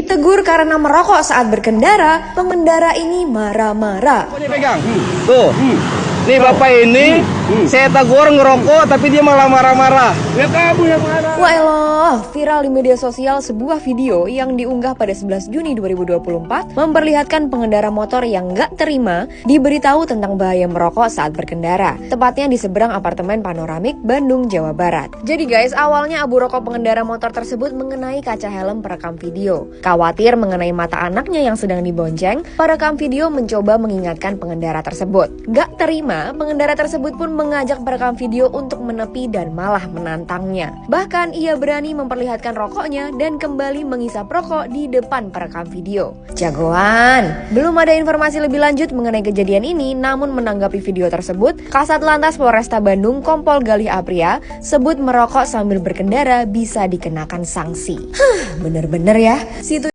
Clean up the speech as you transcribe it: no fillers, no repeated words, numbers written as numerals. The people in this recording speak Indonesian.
Ditegur karena merokok saat berkendara, pengendara ini marah-marah. Ini pegang. Tuh. Nih Bapak ini saya tegur ngerokok tapi dia malah marah-marah. Ya kamu yang marah. Wah eloh, viral di media sosial sebuah video yang diunggah pada 11 Juni 2024 memperlihatkan pengendara motor yang nggak terima diberitahu tentang bahaya merokok saat berkendara, tepatnya di seberang apartemen Panoramik, Bandung, Jawa Barat. Jadi guys, awalnya abu rokok pengendara motor tersebut mengenai kaca helm perekam video. Khawatir mengenai mata anaknya yang sedang dibonceng, perekam video mencoba mengingatkan pengendara tersebut. Nggak terima, pengendara tersebut pun mengajak perekam video untuk menepi dan malah menantangnya. Bahkan ia berani memperlihatkan rokoknya dan kembali menghisap rokok di depan perekam video. Jagoan! Belum ada informasi lebih lanjut mengenai kejadian ini, namun menanggapi video tersebut, Kasat Lantas Polresta Bandung Kompol Galih Apria sebut merokok sambil berkendara bisa dikenakan sanksi. Bener-bener ya.